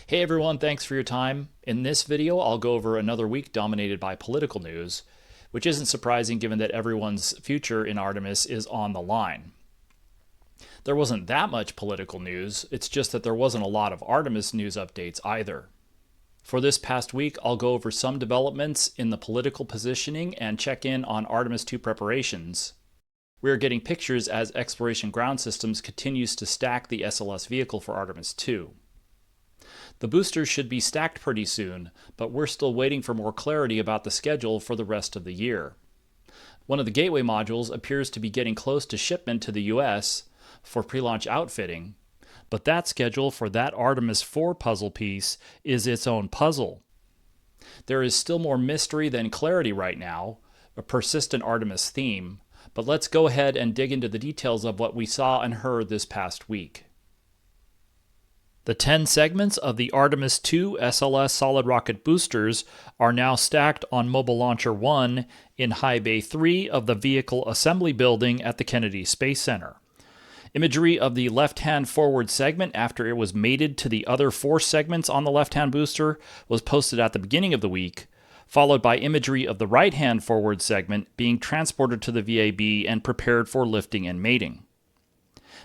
Hey everyone, thanks for your time. In this video, I'll go over another week dominated by political news, which isn't surprising given that everyone's future in Artemis is on the line. There wasn't that much political news, it's just that there wasn't a lot of Artemis news updates either. For this past week, I'll go over some developments in the political positioning and check in on Artemis II preparations. We are getting pictures as Exploration Ground Systems continues to stack the SLS vehicle for Artemis II. The boosters should be stacked pretty soon, but we're still waiting for more clarity about the schedule for the rest of the year. One of the gateway modules appears to be getting close to shipment to the US for pre-launch outfitting, but that schedule for that Artemis IV puzzle piece is its own puzzle. There is still more mystery than clarity right now, a persistent Artemis theme, but let's go ahead and dig into the details of what we saw and heard this past week. The 10 segments of the Artemis II SLS solid rocket boosters are now stacked on Mobile Launcher 1 in High Bay 3 of the Vehicle Assembly Building at the Kennedy Space Center. Imagery of the left-hand forward segment after it was mated to the other 4 segments on the left-hand booster was posted at the beginning of the week, followed by imagery of the right-hand forward segment being transported to the VAB and prepared for lifting and mating.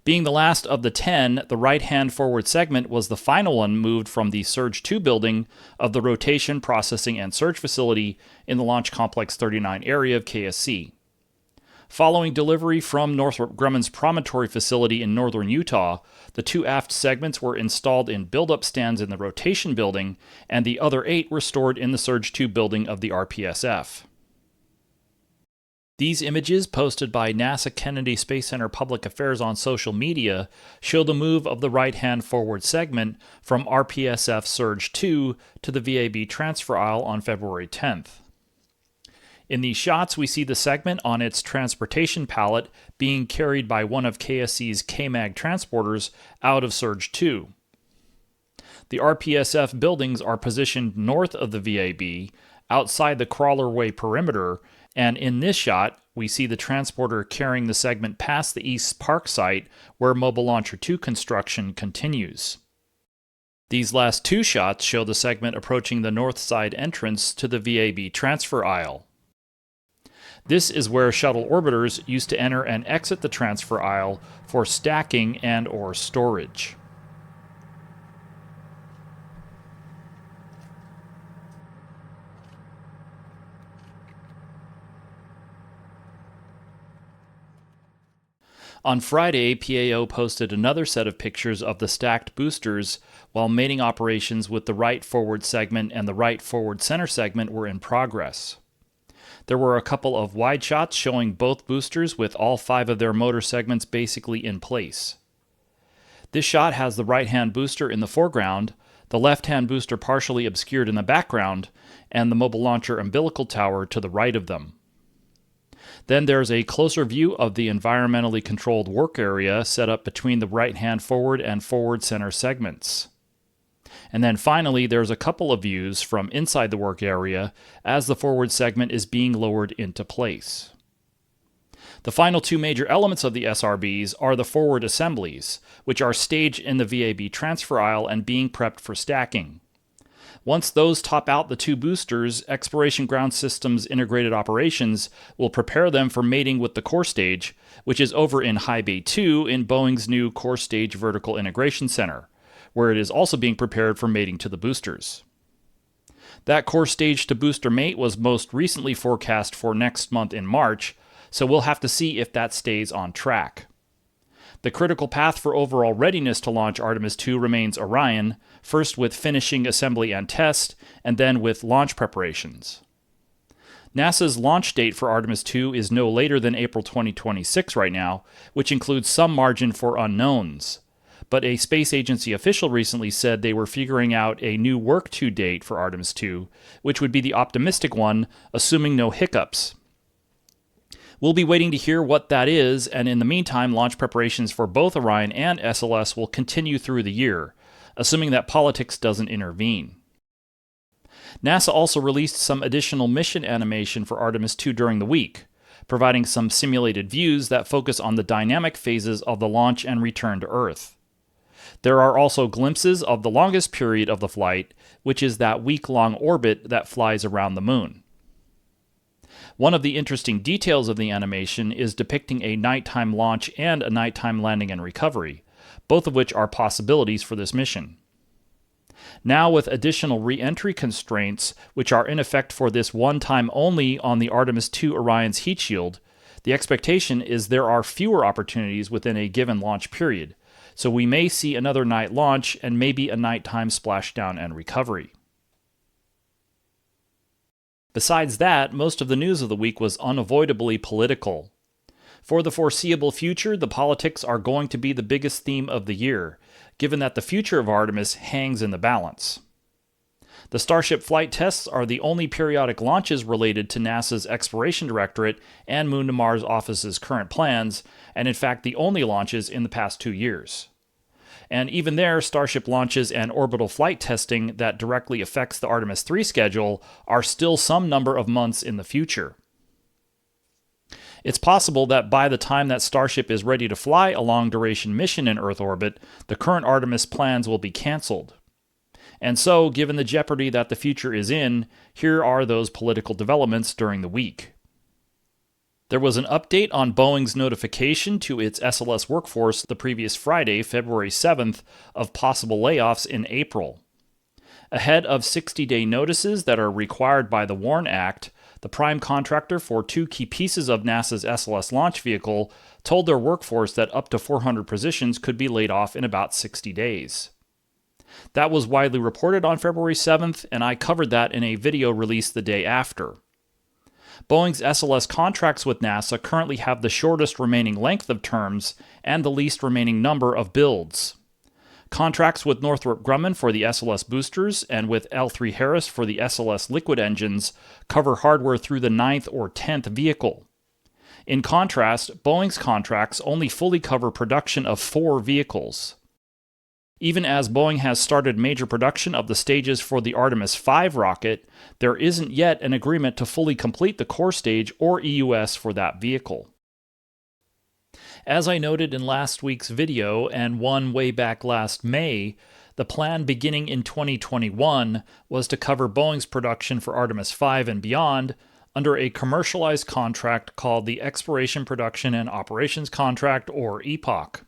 Being the last of the 10, the right-hand forward segment was the final one moved from the Surge 2 building of the Rotation, Processing, and Surge Facility in the Launch Complex 39 area of KSC. Following delivery from Northrop Grumman's Promontory facility in northern Utah, the 2 aft segments were installed in build-up stands in the Rotation building, and the other 8 were stored in the Surge 2 building of the RPSF. These images, posted by NASA Kennedy Space Center Public Affairs on social media, show the move of the right-hand forward segment from RPSF Surge 2 to the VAB transfer aisle on February 10th. In these shots, we see the segment on its transportation pallet being carried by one of KSC's KMAG transporters out of Surge 2. The RPSF buildings are positioned north of the VAB, outside the crawlerway perimeter, and in this shot, we see the transporter carrying the segment past the East Park site where Mobile Launcher 2 construction continues. These last 2 shots show the segment approaching the north side entrance to the VAB transfer aisle. This is where shuttle orbiters used to enter and exit the transfer aisle for stacking and/or storage. On Friday, PAO posted another set of pictures of the stacked boosters while mating operations with the right forward segment and the right forward center segment were in progress. There were a couple of wide shots showing both boosters with all 5 of their motor segments basically in place. This shot has the right-hand booster in the foreground, the left-hand booster partially obscured in the background, and the Mobile Launcher umbilical tower to the right of them. Then there's a closer view of the environmentally controlled work area set up between the right-hand forward and forward center segments. And then finally, there's a couple of views from inside the work area as the forward segment is being lowered into place. The final 2 major elements of the SRBs are the forward assemblies, which are staged in the VAB transfer aisle and being prepped for stacking. Once those top out the 2 boosters, Exploration Ground Systems Integrated Operations will prepare them for mating with the core stage, which is over in High Bay 2 in Boeing's new Core Stage Vertical Integration Center, where it is also being prepared for mating to the boosters. That core stage to booster mate was most recently forecast for next month in March, so we'll have to see if that stays on track. The critical path for overall readiness to launch Artemis II remains Orion, first with finishing assembly and test, and then with launch preparations. NASA's launch date for Artemis II is no later than April 2026 right now, which includes some margin for unknowns. But a space agency official recently said they were figuring out a new work to date for Artemis II, which would be the optimistic one, assuming no hiccups. We'll be waiting to hear what that is, and in the meantime, launch preparations for both Orion and SLS will continue through the year, assuming that politics doesn't intervene. NASA also released some additional mission animation for Artemis II during the week, providing some simulated views that focus on the dynamic phases of the launch and return to Earth. There are also glimpses of the longest period of the flight, which is that week-long orbit that flies around the moon. One of the interesting details of the animation is depicting a nighttime launch and a nighttime landing and recovery, both of which are possibilities for this mission. Now, with additional re-entry constraints, which are in effect for this one time only on the Artemis II Orion's heat shield, the expectation is there are fewer opportunities within a given launch period, so we may see another night launch and maybe a nighttime splashdown and recovery. Besides that, most of the news of the week was unavoidably political. For the foreseeable future, the politics are going to be the biggest theme of the year, given that the future of Artemis hangs in the balance. The Starship flight tests are the only periodic launches related to NASA's Exploration Directorate and Moon to Mars Office's current plans, and in fact the only launches in the past 2 years. And even there, Starship launches and orbital flight testing that directly affects the Artemis III schedule are still some number of months in the future. It's possible that by the time that Starship is ready to fly a long-duration mission in Earth orbit, the current Artemis plans will be canceled. And so, given the jeopardy that the future is in, here are those political developments during the week. There was an update on Boeing's notification to its SLS workforce the previous Friday, February 7th, of possible layoffs in April. Ahead of 60-day notices that are required by the WARN Act, the prime contractor for 2 key pieces of NASA's SLS launch vehicle told their workforce that up to 400 positions could be laid off in about 60 days. That was widely reported on February 7th, and I covered that in a video released the day after. Boeing's SLS contracts with NASA currently have the shortest remaining length of terms and the least remaining number of builds. Contracts with Northrop Grumman for the SLS Boosters and with L3 Harris for the SLS liquid engines cover hardware through the 9th or 10th vehicle. In contrast, Boeing's contracts only fully cover production of 4 vehicles. Even as Boeing has started major production of the stages for the Artemis V rocket, there isn't yet an agreement to fully complete the core stage or EUS for that vehicle. As I noted in last week's video and one way back last May, the plan beginning in 2021 was to cover Boeing's production for Artemis V and beyond under a commercialized contract called the Exploration Production and Operations Contract, or EPOC.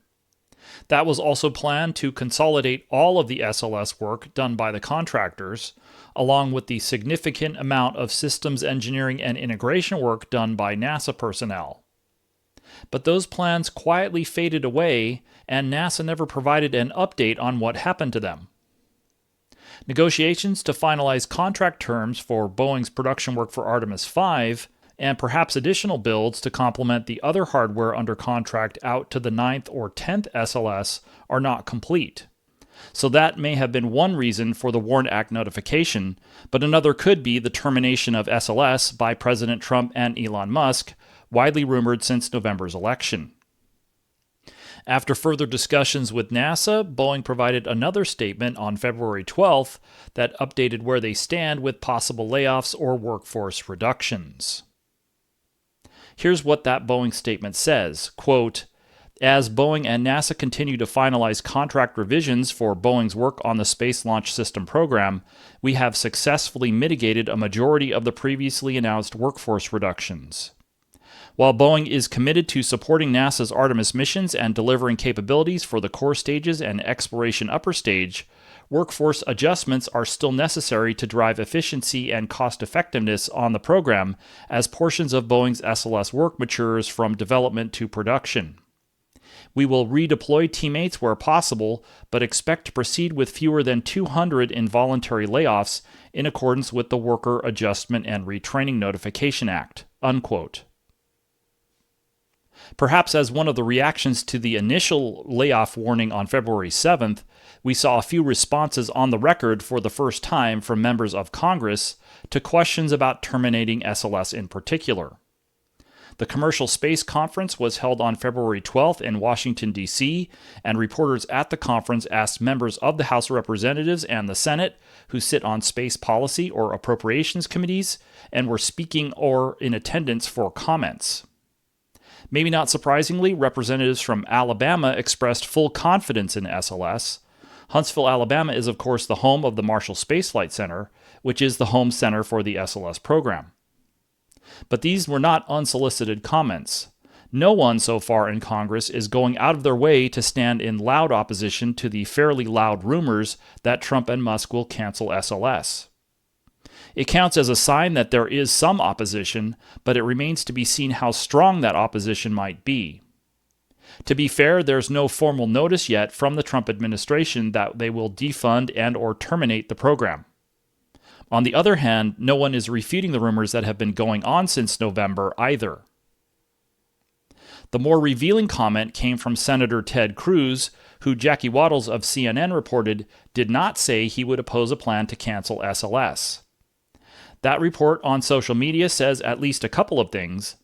That was also planned to consolidate all of the SLS work done by the contractors, along with the significant amount of systems engineering and integration work done by NASA personnel. But those plans quietly faded away, and NASA never provided an update on what happened to them. Negotiations to finalize contract terms for Boeing's production work for Artemis V and perhaps additional builds to complement the other hardware under contract out to the 9th or 10th SLS are not complete. So that may have been one reason for the WARN Act notification, but another could be the termination of SLS by President Trump and Elon Musk, widely rumored since November's election. After further discussions with NASA, Boeing provided another statement on February 12th that updated where they stand with possible layoffs or workforce reductions. Here's what that Boeing statement says, quote, "As Boeing and NASA continue to finalize contract revisions for Boeing's work on the Space Launch System program, we have successfully mitigated a majority of the previously announced workforce reductions. While Boeing is committed to supporting NASA's Artemis missions and delivering capabilities for the core stages and exploration upper stage, workforce adjustments are still necessary to drive efficiency and cost-effectiveness on the program as portions of Boeing's SLS work matures from development to production. We will redeploy teammates where possible, but expect to proceed with fewer than 200 involuntary layoffs in accordance with the Worker Adjustment and Retraining Notification Act." Unquote. Perhaps as one of the reactions to the initial layoff warning on February 7th, we saw a few responses on the record for the first time from members of Congress to questions about terminating SLS in particular. The Commercial Space Conference was held on February 12th in Washington, D.C., and reporters at the conference asked members of the House of Representatives and the Senate, who sit on space policy or appropriations committees, and were speaking or in attendance for comments. Maybe not surprisingly, representatives from Alabama expressed full confidence in SLS. Huntsville, Alabama is of course the home of the Marshall Space Flight Center, which is the home center for the SLS program. But these were not unsolicited comments. No one so far in Congress is going out of their way to stand in loud opposition to the fairly loud rumors that Trump and Musk will cancel SLS. It counts as a sign that there is some opposition, but it remains to be seen how strong that opposition might be. To be fair, there's no formal notice yet from the Trump administration that they will defund and/or terminate the program. On the other hand, no one is refuting the rumors that have been going on since November either. The more revealing comment came from Senator Ted Cruz, who Jackie Wattles of CNN reported did not say he would oppose a plan to cancel SLS. That report on social media says at least a couple of things.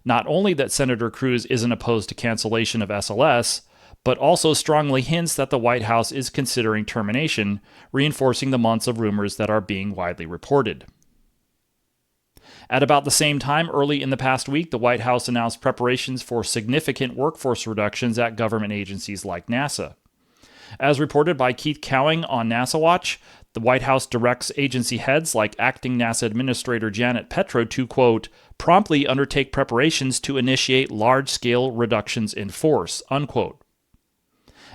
Not only that Senator Cruz isn't opposed to cancellation of SLS, but also strongly hints that the White House is considering termination, reinforcing the months of rumors that are being widely reported. At about the same time, early in the past week, the White House announced preparations for significant workforce reductions at government agencies like NASA. As reported by Keith Cowing on NASA Watch, the White House directs agency heads like Acting NASA Administrator Janet Petro to, quote, promptly undertake preparations to initiate large-scale reductions in force, unquote.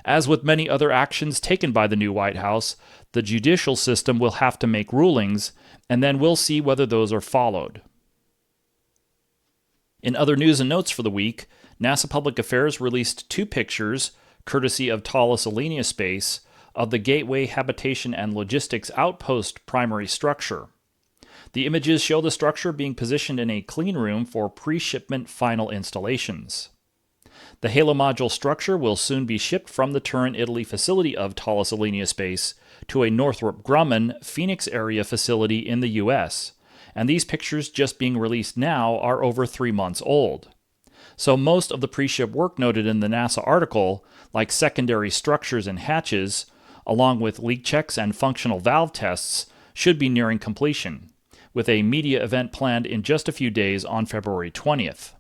As with many other actions taken by the new White House, the judicial system will have to make rulings, and then we'll see whether those are followed. In other news and notes for the week, NASA Public Affairs released 2 pictures, courtesy of Thales Alenia Space, of the Gateway Habitation and Logistics Outpost primary structure. The images show the structure being positioned in a clean room for pre-shipment final installations. The Halo module structure will soon be shipped from the Turin, Italy facility of Thales Alenia Space to a Northrop Grumman, Phoenix area facility in the U.S., and these pictures just being released now are over 3 months old. So most of the pre-ship work noted in the NASA article, like secondary structures and hatches, along with leak checks and functional valve tests, should be nearing completion, with a media event planned in just a few days on February 20th.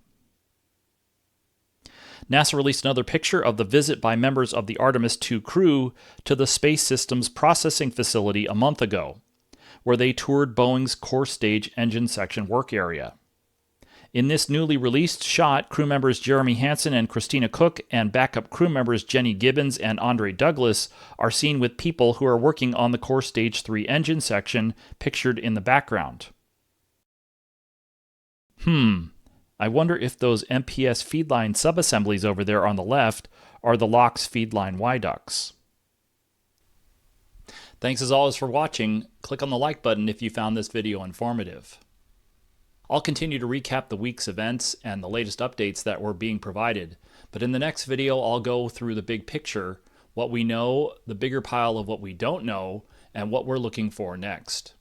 NASA released another picture of the visit by members of the Artemis II crew to the Space Systems Processing Facility a month ago, where they toured Boeing's core stage engine section work area. In this newly released shot, crew members Jeremy Hansen and Christina Cook and backup crew members Jenny Gibbons and Andre Douglas are seen with people who are working on the core stage 3 engine section pictured in the background. I wonder if those MPS feedline subassemblies over there on the left are the LOX feedline Y ducts. Thanks as always for watching. Click on the like button if you found this video informative. I'll continue to recap the week's events and the latest updates that were being provided, but in the next video I'll go through the big picture, what we know, the bigger pile of what we don't know, and what we're looking for next.